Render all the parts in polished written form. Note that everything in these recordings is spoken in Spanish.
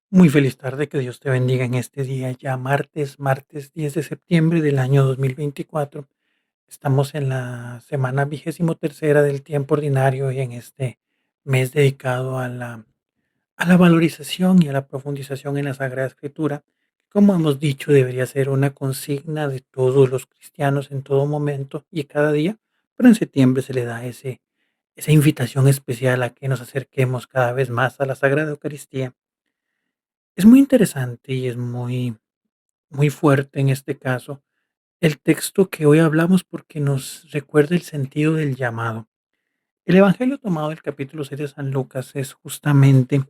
Muy feliz tarde, que Dios te bendiga en este día, ya martes 10 de septiembre del año 2024. Estamos en la semana 23ª del tiempo ordinario y en este mes dedicado a la valorización y a la profundización en la Sagrada Escritura. Como hemos dicho, debería ser una consigna de todos los cristianos en todo momento y cada día, pero en septiembre se le da esa invitación especial a que nos acerquemos cada vez más a la Sagrada Eucaristía. Es muy interesante y es muy fuerte en este caso el texto que hoy hablamos porque nos recuerda el sentido del llamado. El evangelio tomado del capítulo 6 de San Lucas es justamente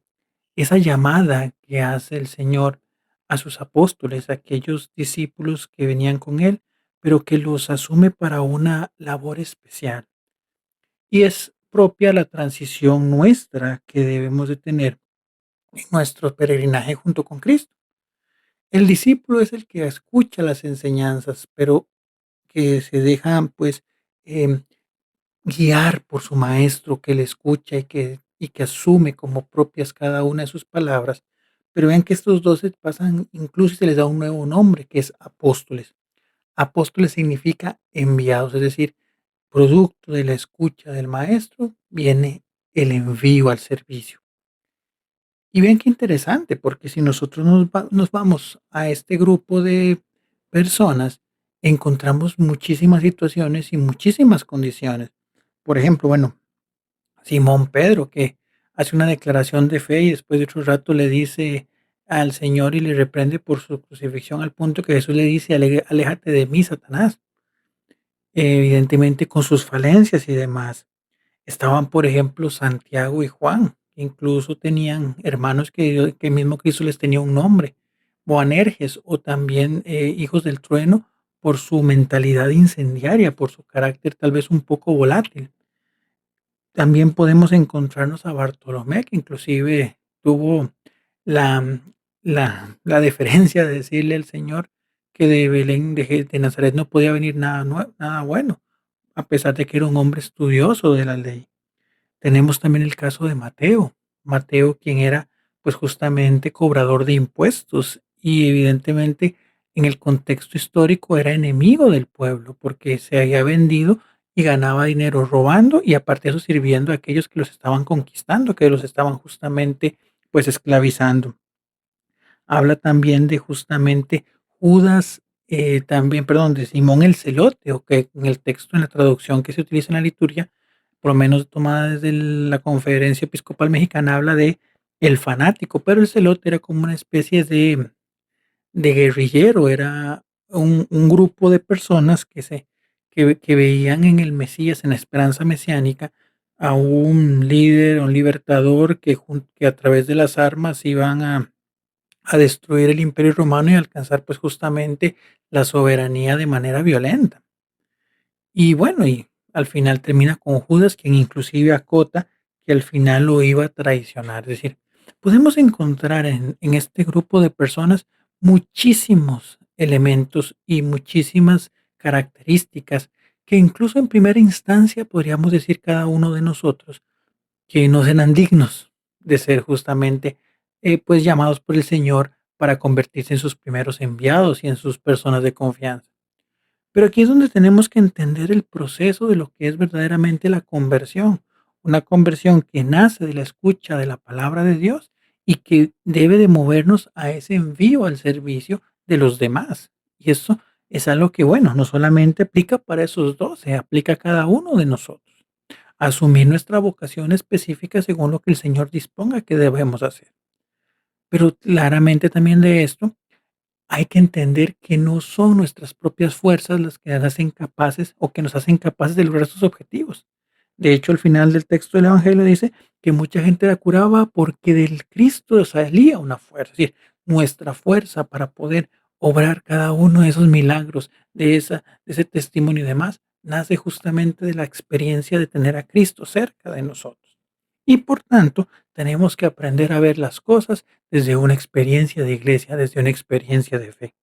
esa llamada que hace el Señor a sus apóstoles, a aquellos discípulos que venían con él, pero que los asume para una labor especial. Y es propia la transición nuestra que debemos de tener en nuestro peregrinaje junto con Cristo. El discípulo es el que escucha las enseñanzas, pero que se deja, pues, em, guiar por su maestro, que le escucha y que asume como propias cada una de sus palabras. Pero vean que estos 12 pasan, incluso se les da un nuevo nombre, que es apóstoles. Apóstoles significa enviados, es decir, producto de la escucha del maestro viene el envío al servicio. Y vean qué interesante, porque si nosotros nos vamos a este grupo de personas, encontramos muchísimas situaciones y muchísimas condiciones. Por ejemplo, bueno, Simón Pedro, que hace una declaración de fe y después de otro rato le dice al Señor y le reprende por su crucifixión, al punto que Jesús le dice: Aléjate de mí, Satanás", evidentemente con sus falencias y demás. Estaban, por ejemplo, Santiago y Juan, que incluso tenían hermanos que mismo Cristo les tenía un nombre, Boanerges, o también, hijos del trueno, por su mentalidad incendiaria, por su carácter tal vez un poco volátil. También podemos encontrarnos a Bartolomé, que inclusive tuvo la la deferencia de decirle al Señor que de Belén de Nazaret no podía venir nada bueno, a pesar de que era un hombre estudioso de la ley. Tenemos también el caso de Mateo. Mateo, quien era, pues, justamente cobrador de impuestos y evidentemente en el contexto histórico era enemigo del pueblo porque se había vendido y ganaba dinero robando y aparte de eso sirviendo a aquellos que los estaban conquistando, que los estaban justamente, pues, esclavizando. Habla también de justamente Judas, también, perdón, de Simón el Celote, o que en el texto, en la traducción que se utiliza en la liturgia, por lo menos tomada desde la Conferencia Episcopal Mexicana, habla de el fanático, pero el celote era como una especie de guerrillero, era un grupo de personas que veían en el Mesías, en la esperanza mesiánica, a un líder, a un libertador que a través de las armas iban a destruir el Imperio Romano y alcanzar, pues, justamente la soberanía de manera violenta. Y bueno, y al final termina con Judas, quien inclusive acota que al final lo iba a traicionar. Es decir, podemos encontrar en este grupo de personas muchísimos elementos y muchísimas características que incluso en primera instancia podríamos decir cada uno de nosotros que no serán dignos de ser justamente, pues, llamados por el Señor para convertirse en sus primeros enviados y en sus personas de confianza. Pero aquí es donde tenemos que entender el proceso de lo que es verdaderamente la conversión, una conversión que nace de la escucha de la palabra de Dios y que debe de movernos a ese envío al servicio de los demás. Y eso es algo que, bueno, no solamente aplica para esos 12, aplica a cada uno de nosotros. Asumir nuestra vocación específica según lo que el Señor disponga que debemos hacer. Pero claramente también de esto hay que entender que no son nuestras propias fuerzas las que nos hacen capaces o que nos hacen capaces de lograr sus objetivos. De hecho, al final del texto del Evangelio dice que mucha gente la curaba porque del Cristo salía una fuerza. Es decir, nuestra fuerza para poder obrar cada uno de esos milagros, de ese testimonio y demás, nace justamente de la experiencia de tener a Cristo cerca de nosotros. Y por tanto, tenemos que aprender a ver las cosas desde una experiencia de iglesia, desde una experiencia de fe.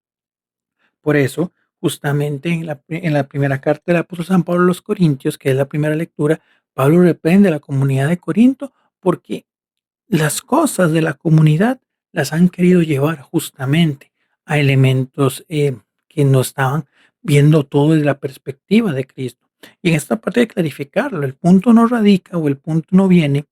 Por eso, justamente en la primera carta del apóstol San Pablo a los Corintios, que es la primera lectura, Pablo reprende a la comunidad de Corinto porque las cosas de la comunidad las han querido llevar justamente a elementos que no estaban viendo todo desde la perspectiva de Cristo. Y en esta parte de clarificarlo, el punto no radica o el punto no viene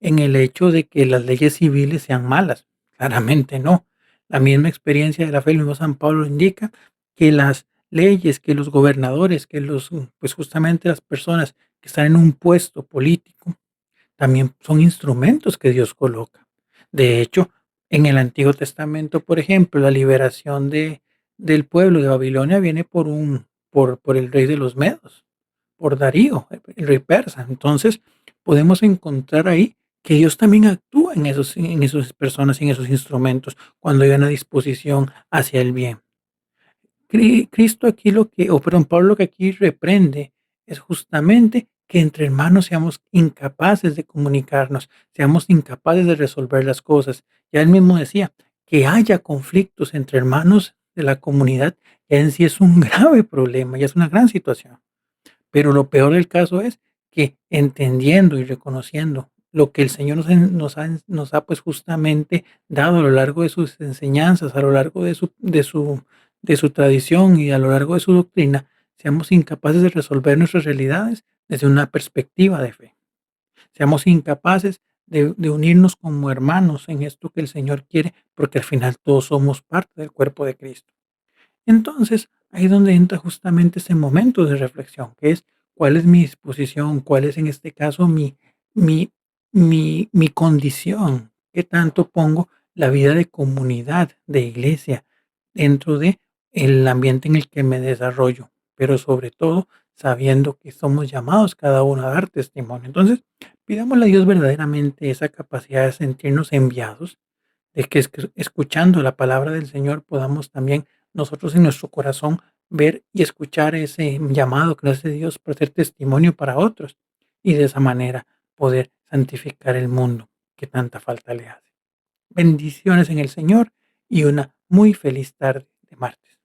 en el hecho de que las leyes civiles sean malas. Claramente no. La misma experiencia de la fe, el mismo San Pablo indica que las leyes, que los gobernadores, que pues justamente las personas que están en un puesto político, también son instrumentos que Dios coloca. De hecho, en el Antiguo Testamento, por ejemplo, la liberación del pueblo de Babilonia viene por el rey de los Medos, por Darío, el rey persa. Entonces, podemos encontrar ahí que Dios también actúa en esas personas, en esos instrumentos, cuando hay una disposición hacia el bien. Cristo aquí Pablo lo que aquí reprende es justamente que entre hermanos seamos incapaces de comunicarnos, seamos incapaces de resolver las cosas. Ya él mismo decía, que haya conflictos entre hermanos de la comunidad, ya en sí es un grave problema, ya es una gran situación. Pero lo peor del caso es que entendiendo y reconociendo lo que el Señor nos ha pues justamente dado a lo largo de sus enseñanzas, a lo largo de su tradición y a lo largo de su doctrina, seamos incapaces de resolver nuestras realidades desde una perspectiva de fe. Seamos incapaces de unirnos como hermanos en esto que el Señor quiere, porque al final todos somos parte del cuerpo de Cristo. Entonces, ahí es donde entra justamente ese momento de reflexión, que es cuál es mi disposición, cuál es en este caso mi, mi condición, qué tanto pongo la vida de comunidad, de iglesia, dentro de el ambiente en el que me desarrollo, pero sobre todo sabiendo que somos llamados cada uno a dar testimonio. Entonces, pidámosle a Dios verdaderamente esa capacidad de sentirnos enviados, de que escuchando la palabra del Señor podamos también nosotros en nuestro corazón ver y escuchar ese llamado que nos hace Dios para ser testimonio para otros y de esa manera poder santificar el mundo que tanta falta le hace. Bendiciones en el Señor y una muy feliz tarde de martes.